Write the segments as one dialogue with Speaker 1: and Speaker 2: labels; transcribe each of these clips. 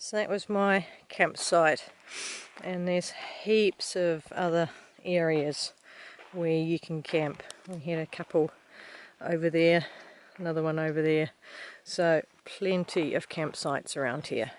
Speaker 1: So that was my campsite, and there's heaps of other areas where you can camp. We had a couple over there, another one over there, so plenty of campsites around here.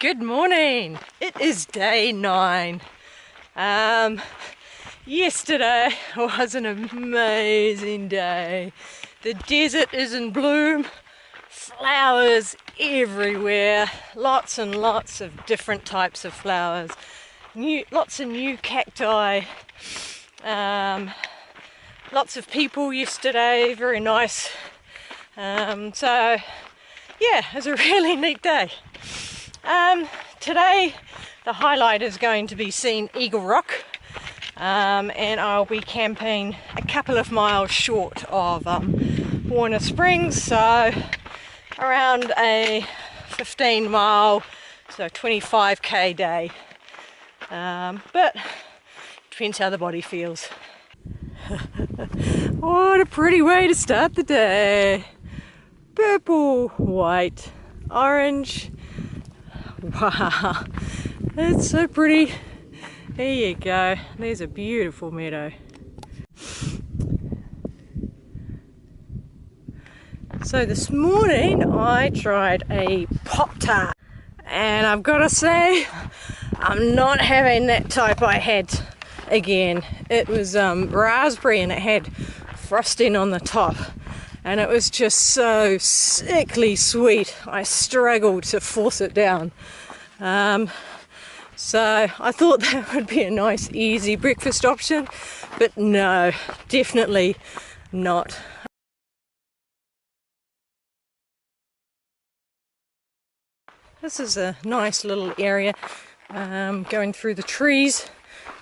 Speaker 1: Good morning! It is day 9. Yesterday was an amazing day. The desert is in bloom, flowers everywhere, lots and lots of different types of flowers, lots of new cacti, lots of people yesterday, very nice. So yeah, it was a really neat day. Today the highlight is going to be seeing Eagle Rock, and I'll be camping a couple of miles short of Warner Springs, so around a 15 mile, so 25k day, but depends how the body feels. What a pretty way to start the day. Purple, white, orange. Wow, that's so pretty. There you go. There's a beautiful meadow. So this morning I tried a Pop-Tart, and I've got to say I'm not having that type I had again. It was raspberry and it had frosting on the top, and it was just so sickly sweet. I struggled to force it down. So I thought that would be a nice easy breakfast option, but no, definitely not. This is a nice little area, going through the trees.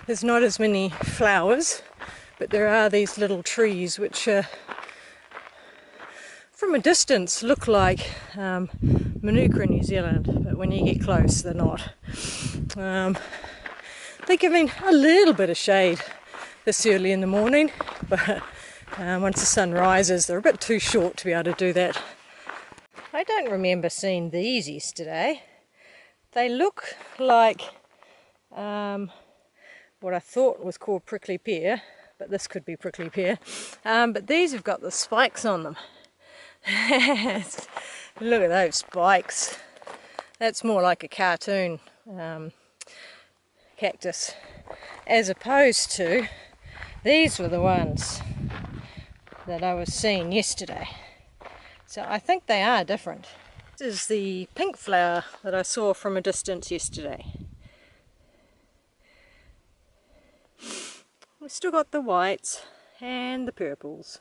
Speaker 1: There's not as many flowers, but there are these little trees which from a distance look like Manuka in New Zealand, but when you get close they're not. They're giving a little bit of shade this early in the morning, but once the sun rises they're a bit too short to be able to do that. I don't remember seeing these yesterday. They look like what I thought was called prickly pear, but this could be prickly pear. But these have got the spikes on them. Look at those spikes. That's more like a cartoon cactus, as opposed to these were the ones that I was seeing yesterday. So I think they are different. This is the pink flower that I saw from a distance yesterday. We've still got the whites and the purples.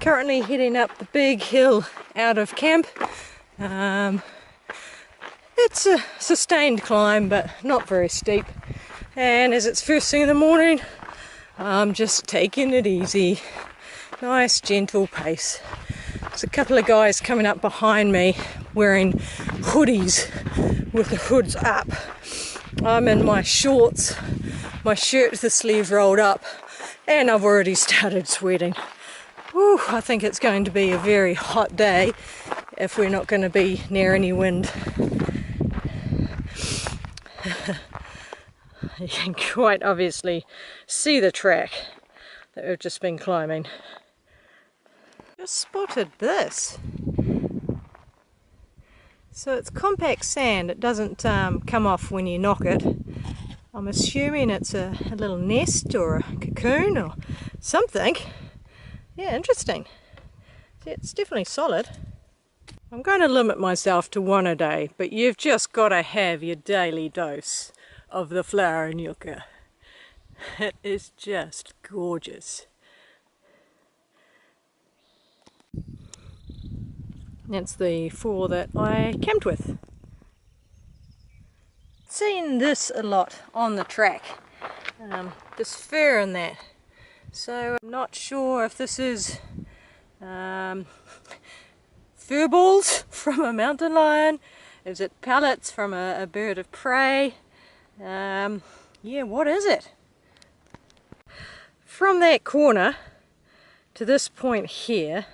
Speaker 1: Currently heading up the big hill out of camp. It's a sustained climb, but not very steep. And as it's first thing in the morning, I'm just taking it easy. Nice, gentle pace. There's a couple of guys coming up behind me wearing hoodies with the hoods up. I'm in my shorts, my shirt with the sleeve rolled up, and I've already started sweating. Whew, I think it's going to be a very hot day if we're not going to be near any wind. You can quite obviously see the track that we've just been climbing. Just spotted this. So it's compact sand, it doesn't come off when you knock it. I'm assuming it's a little nest or a cocoon or something. Yeah, interesting. See, it's definitely solid. I'm going to limit myself to one a day, but you've just got to have your daily dose of the flower yucca. It is just gorgeous. That's the 4 that I camped with. Seen this a lot on the track. this fur and that. So I'm not sure if this is fur balls from a mountain lion. Is it pellets from a bird of prey? Yeah, what is it? From that corner to this point here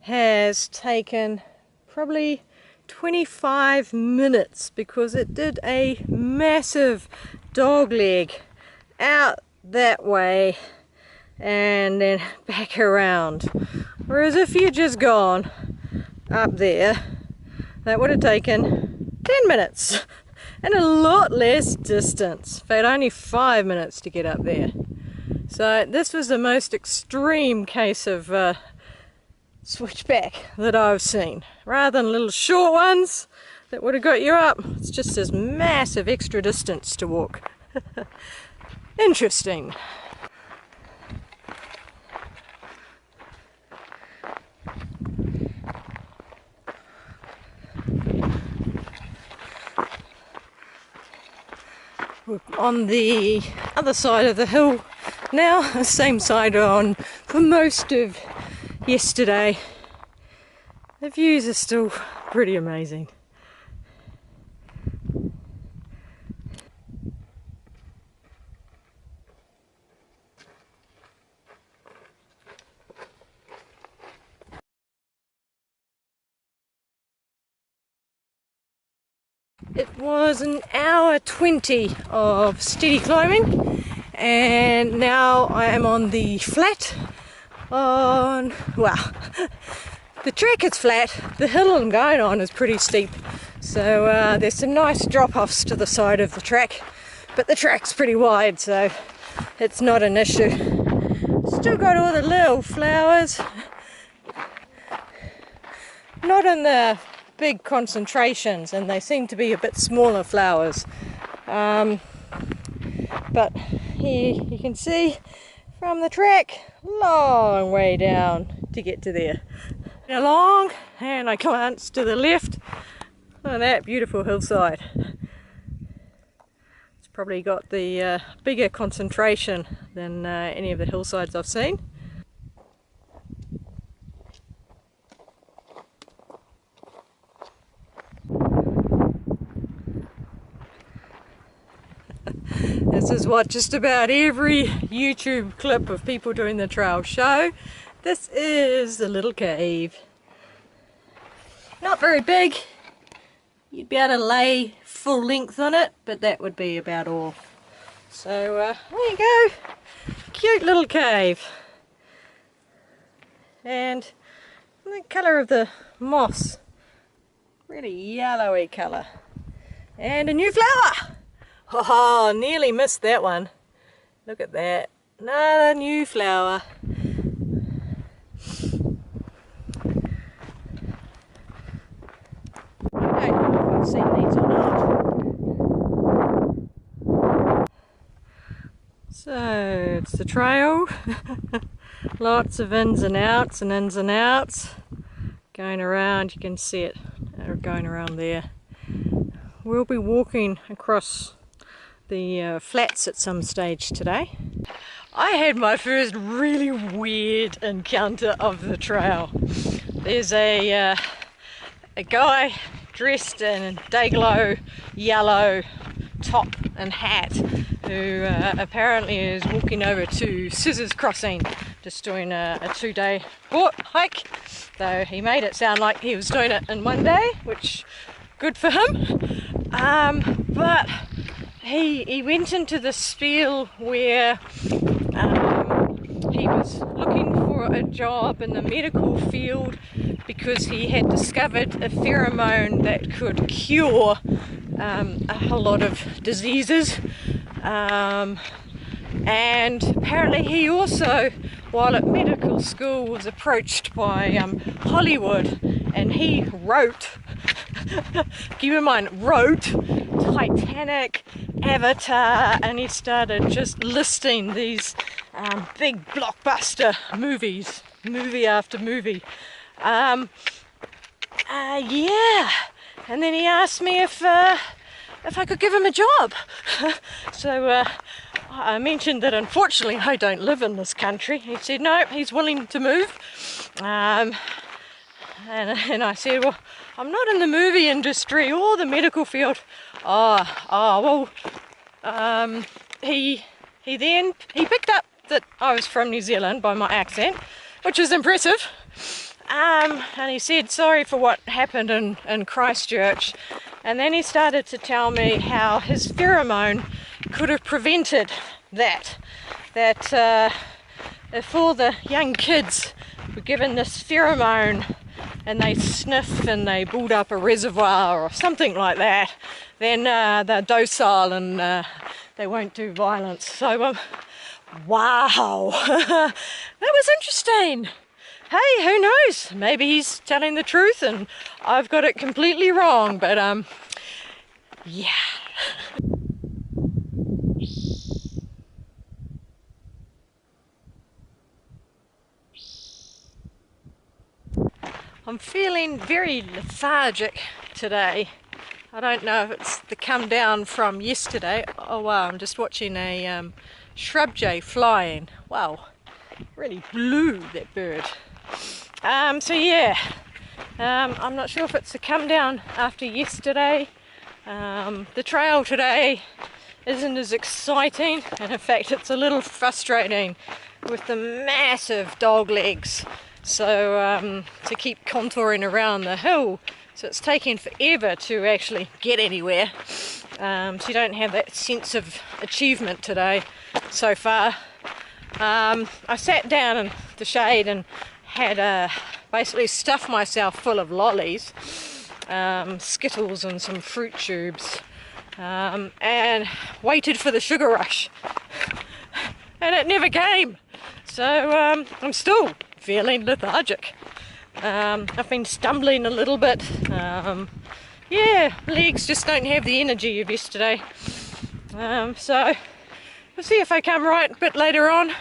Speaker 1: has taken probably 25 minutes because it did a massive dog leg out that way and then back around. Whereas if you'd just gone up there, that would have taken 10 minutes and a lot less distance. In fact, only 5 minutes to get up there. So this was the most extreme case of switchback that I've seen. Rather than little short ones that would have got you up, it's just this massive extra distance to walk. Interesting. We're on the other side of the hill now, same side on for most of yesterday. The views are still pretty amazing. It was an hour 20 of steady climbing, and now I am on the flat on, well, the track is flat, the hill I'm going on is pretty steep, so there's some nice drop-offs to the side of the track, but the track's pretty wide, so it's not an issue. Still got all the little flowers, not in the big concentrations, and they seem to be a bit smaller flowers, but here you can see from the track, long way down to get to there. Along, and I glance to the left. Look at that beautiful hillside. It's probably got the bigger concentration than any of the hillsides I've seen. This is what just about every YouTube clip of people doing the trail show. This is the little cave. Not very big. You'd be able to lay full length on it, but that would be about all. So there you go. Cute little cave. And the colour of the moss. Really yellowy colour. And a new flower. Oh, nearly missed that one. Look at that. Another new flower. I don't know if I've seen these or not. So, it's the trail. Lots of ins and outs and ins and outs. Going around, you can see it going around there. We'll be walking across the flats at some stage today. I had my first really weird encounter of the trail. There's a guy dressed in day-glow yellow top and hat who apparently is walking over to Scissors Crossing, just doing a 2-day hike. So he made it sound like he was doing it in 1 day, which good for him. But he went into the spiel where he was looking for a job in the medical field because he had discovered a pheromone that could cure a whole lot of diseases. And apparently he also, while at medical school, was approached by Hollywood, and he wrote, keep in mind, wrote Titanic, Avatar, and he started just listing these big blockbuster movies, movie after movie. Yeah, and then he asked me if if I could give him a job. So I mentioned that unfortunately I don't live in this country. He said no, he's willing to move. And I said, well, I'm not in the movie industry or the medical field. He picked up that I was from New Zealand by my accent, which is impressive. And he said sorry for what happened in Christchurch. And then he started to tell me how his pheromone could have prevented that. That if all the young kids were given this pheromone and they sniff and they build up a reservoir or something like that, then they're docile and they won't do violence. So, wow, that was interesting. Hey, who knows? Maybe he's telling the truth and I've got it completely wrong, but yeah. I'm feeling very lethargic today. I don't know if it's the come down from yesterday. Oh wow, I'm just watching a shrub jay flying. Wow, really blew that bird. So yeah, I'm not sure if it's the come down after yesterday. The trail today isn't as exciting, and in fact it's a little frustrating with the massive dog legs. So to keep contouring around the hill, so it's taking forever to actually get anywhere. So you don't have that sense of achievement today so far. I sat down in the shade and had basically stuffed myself full of lollies, Skittles and some fruit tubes, and waited for the sugar rush, and it never came. So I'm still feeling lethargic. I've been stumbling a little bit. Yeah, legs just don't have the energy of yesterday. So we'll see if I come right a bit later on,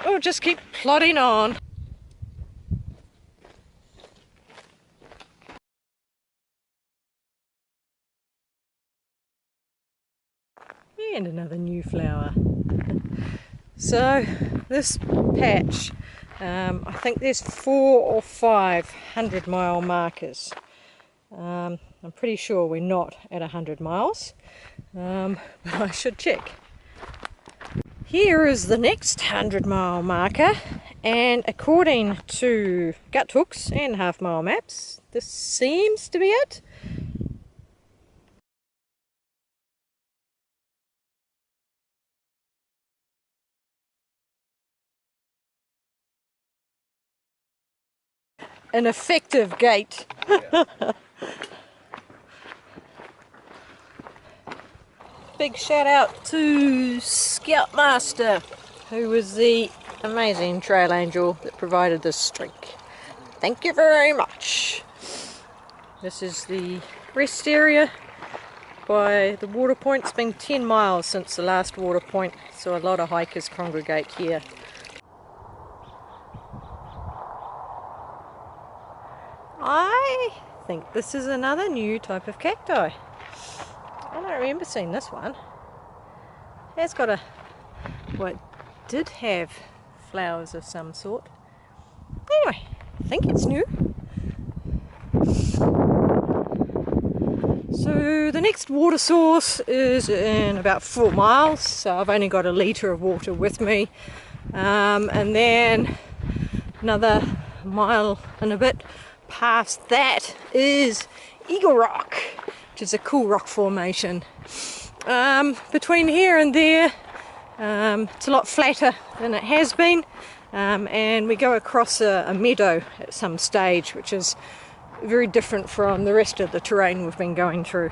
Speaker 1: or just keep plodding on. And another new flower. So this patch, I think there's 4 or 5 100-mile markers. I'm pretty sure we're not at 100 miles, but I should check. Here is the next 100-mile marker, and according to gut hooks and half-mile maps, this seems to be it. An effective gait. Big shout out to Scoutmaster, who was the amazing trail angel that provided this streak. Thank you very much. This is the rest area by the water point. It's been 10 miles since the last water point, so a lot of hikers congregate here. I think this is another new type of cacti. I don't remember seeing this one. It's got a, well, it did have flowers of some sort. Anyway, I think it's new. So the next water source is in about 4 miles, so I've only got a litre of water with me. And then another mile and a bit past that is Eagle Rock, which is a cool rock formation. Between here and there, it's a lot flatter than it has been, and we go across a meadow at some stage, which is very different from the rest of the terrain we've been going through.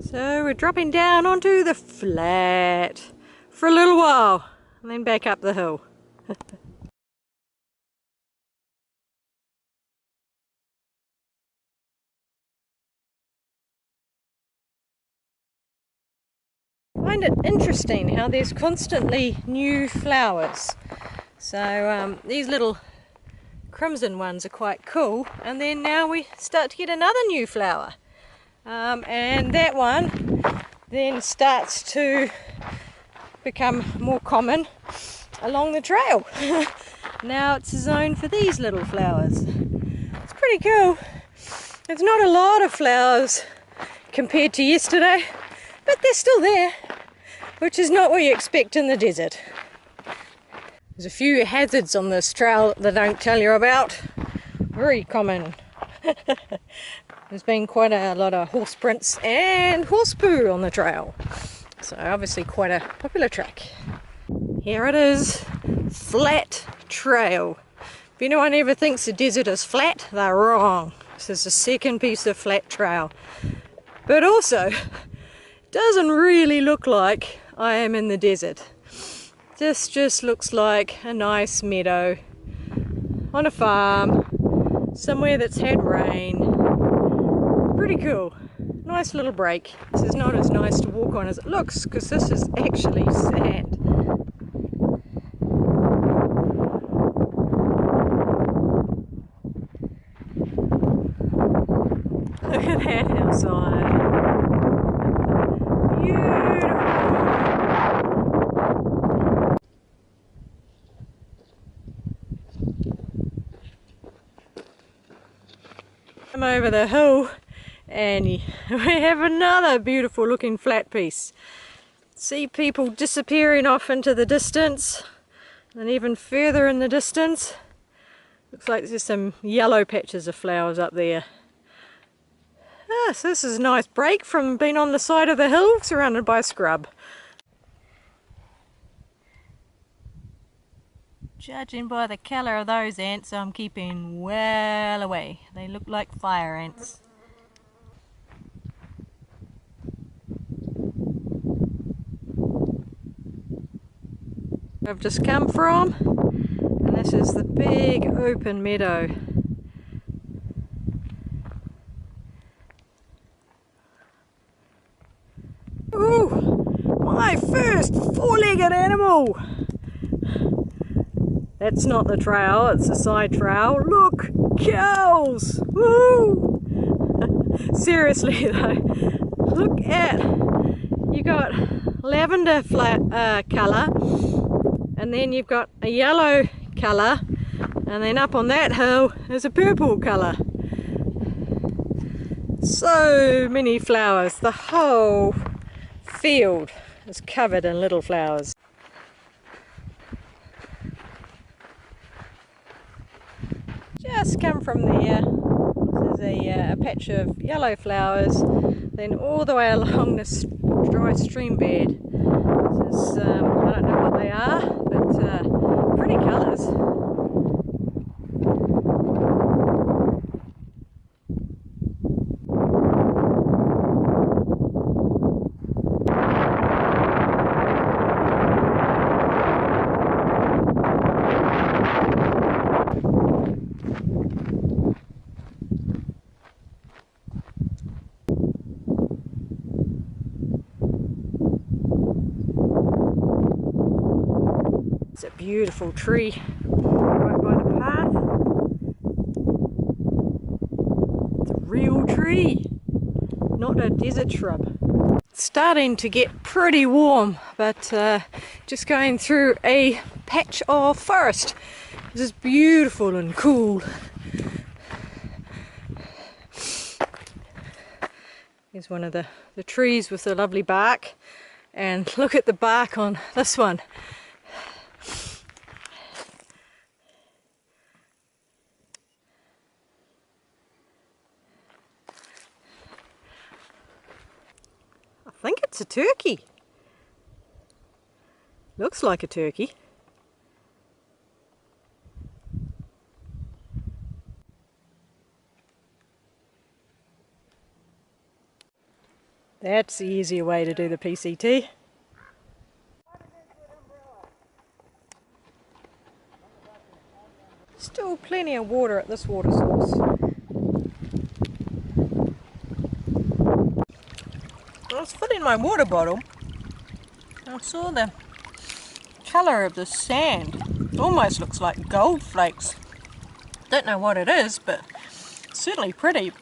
Speaker 1: So we're dropping down onto the flat for a little while and then back up the hill. I find it interesting how there's constantly new flowers. So these little crimson ones are quite cool, and then now we start to get another new flower. And that one then starts to become more common along the trail. Now it's a zone for these little flowers. It's pretty cool. There's not a lot of flowers compared to yesterday, but they're still there, which is not what you expect in the desert. There's a few hazards on this trail that they don't tell you about. Very common. There's been quite a lot of horse prints and horse poo on the trail. So obviously quite a popular track. Here it is, flat trail. If anyone ever thinks the desert is flat, they're wrong. This is the second piece of flat trail. But also, doesn't really look like I am in the desert. This just looks like a nice meadow on a farm, somewhere that's had rain. Pretty cool. Nice little break. This is not as nice to walk on as it looks, because this is actually sand. Look at that hillside. Beautiful. Come over the hill and we have another beautiful looking flat piece. See people disappearing off into the distance, and even further in the distance looks like there's some yellow patches of flowers up there. So this is a nice break from being on the side of the hill surrounded by scrub. Judging by the colour of those ants, I'm keeping well away. They look like fire ants. I've just come from, and this is the big open meadow. Ooh, my first four-legged animal! That's not the trail, it's a side trail. Look, cows! Woo! Seriously though, look at, you got lavender colour, and then you've got a yellow colour, and then up on that hill is a purple colour. So many flowers, the whole field is covered in little flowers. Just come from there. This is a patch of yellow flowers, then all the way along this dry stream bed. This is, I don't know what they are, but pretty colours. It's a beautiful tree right by the path. It's a real tree, not a desert shrub. It's starting to get pretty warm, but just going through a patch of forest. This is beautiful and cool. Here's one of the trees with the lovely bark, and look at the bark on this one. I think it's a turkey. Looks like a turkey. That's the easier way to do the PCT. Still plenty of water at this water source. I was filling my water bottle. I saw the colour of the sand. It almost looks like gold flakes. Don't know what it is, but it's certainly pretty.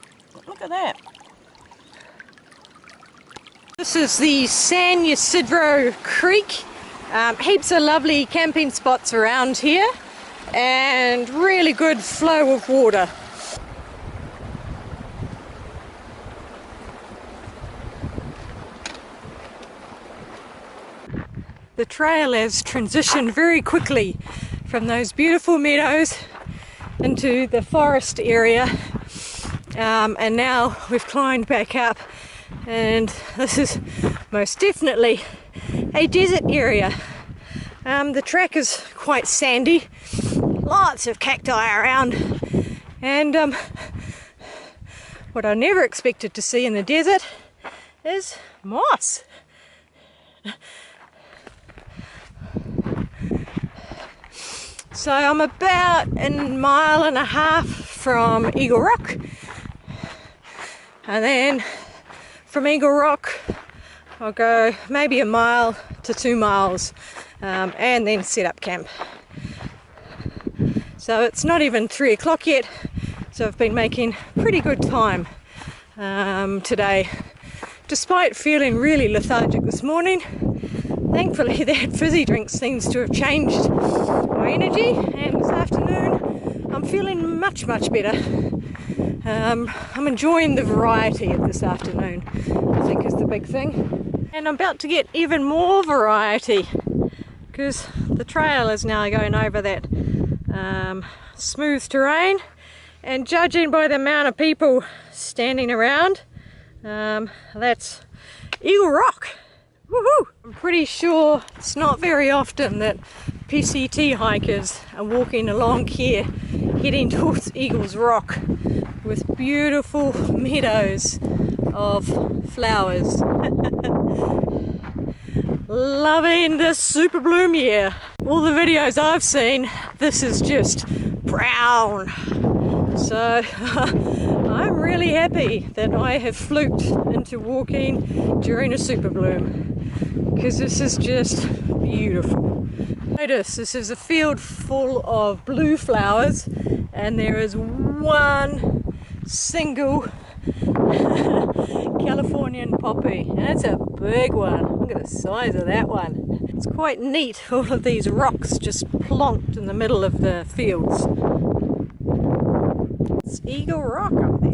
Speaker 1: Look at that. This is the San Ysidro Creek. Heaps of lovely camping spots around here and really good flow of water. The trail has transitioned very quickly from those beautiful meadows into the forest area, and now we've climbed back up, and this is most definitely a desert area. The track is quite sandy, lots of cacti around, and what I never expected to see in the desert is moss. So I'm about a mile and a half from Eagle Rock, and then from Eagle Rock I'll go maybe a mile to 2 miles and then set up camp. So it's not even 3 o'clock yet, so I've been making pretty good time today, despite feeling really lethargic this morning. Thankfully that fizzy drink seems to have changed my energy, and this afternoon I'm feeling much better. I'm enjoying the variety of this afternoon, I think is the big thing. And I'm about to get even more variety because the trail is now going over that smooth terrain, and judging by the amount of people standing around, that's Eagle Rock. Woohoo! I'm pretty sure it's not very often that PCT hikers are walking along here heading towards Eagle's Rock with beautiful meadows of flowers. Loving this super bloom year. All the videos I've seen, this is just brown. So I'm really happy that I have fluked into walking during a super bloom, because this is just beautiful. Notice this is a field full of blue flowers, and there is one single Californian poppy, and it's a big one. Look at the size of that one. It's quite neat, all of these rocks just plonked in the middle of the fields. It's Eagle Rock up there.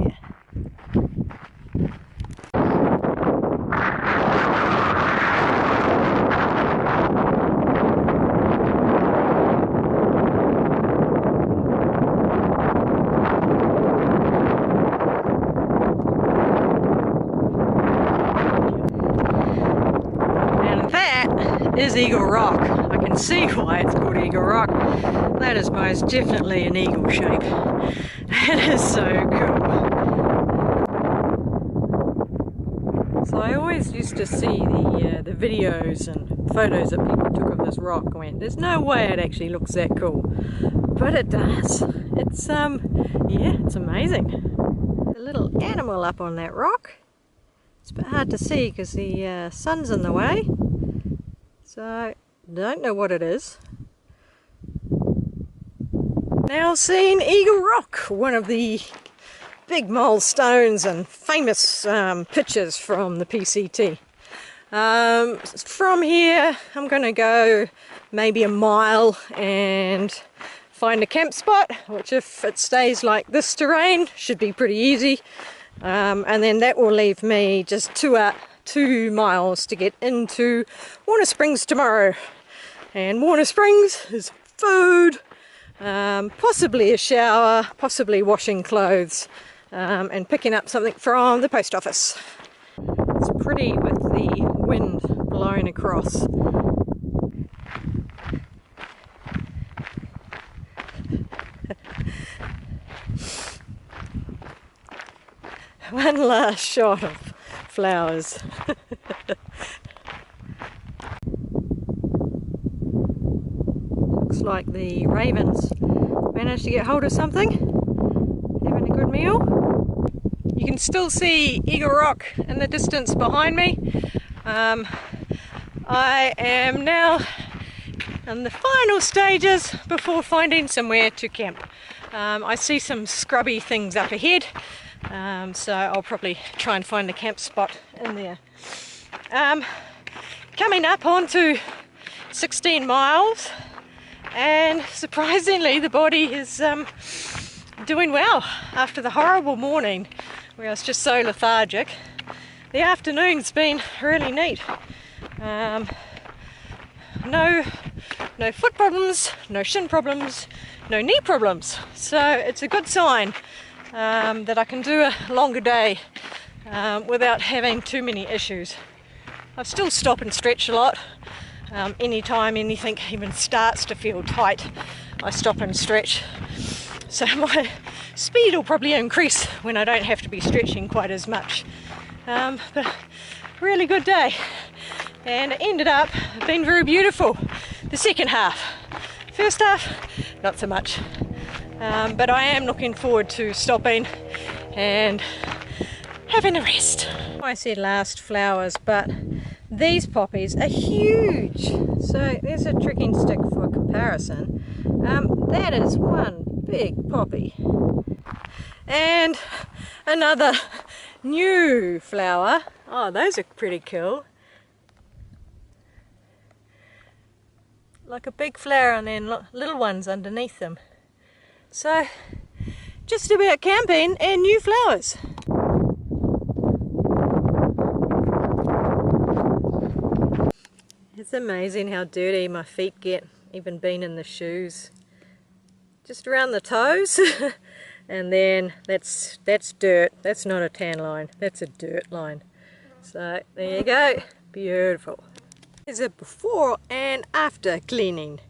Speaker 1: Is Eagle Rock. I can see why it's called Eagle Rock. That is most definitely an eagle shape. It is so cool. So I always used to see the videos and photos that people took of this rock and went, there's no way it actually looks that cool. But it does. It's yeah, it's amazing. A little animal up on that rock. It's a bit hard to see because the sun's in the way. So, don't know what it is. Now seeing Eagle Rock, one of the big milestones and famous pictures from the PCT. From here I'm going to go maybe a mile and find a camp spot, which if it stays like this terrain should be pretty easy, and then that will leave me just 2 miles to get into Warner Springs tomorrow. And Warner Springs is food, possibly a shower, possibly washing clothes, and picking up something from the post office. It's pretty with the wind blowing across. One last shot of flowers. Looks like the ravens managed to get hold of something. Having a good meal. You can still see Eagle Rock in the distance behind me. I am now in the final stages before finding somewhere to camp. I see some scrubby things up ahead, so I'll probably try and find a camp spot in there. Coming up onto 16 miles, and surprisingly the body is doing well after the horrible morning where I was just so lethargic. The afternoon's been really neat. No foot problems, no shin problems, no knee problems. So it's a good sign that I can do a longer day without having too many issues. I still stop and stretch a lot. Anytime anything even starts to feel tight, I stop and stretch. So my speed will probably increase when I don't have to be stretching quite as much. But really good day. And it ended up being very beautiful. The second half. First half, not so much. But I am looking forward to stopping and having a rest. I said last flowers, but these poppies are huge. So there's a trekking stick for comparison. That is one big poppy. And another new flower. Oh, those are pretty cool. Like a big flower and then little ones underneath them. So just about camping and new flowers. It's amazing how dirty my feet get, even being in the shoes. Just around the toes. And then that's dirt. That's not a tan line, that's a dirt line. So there you go, beautiful. There's a before and after cleaning.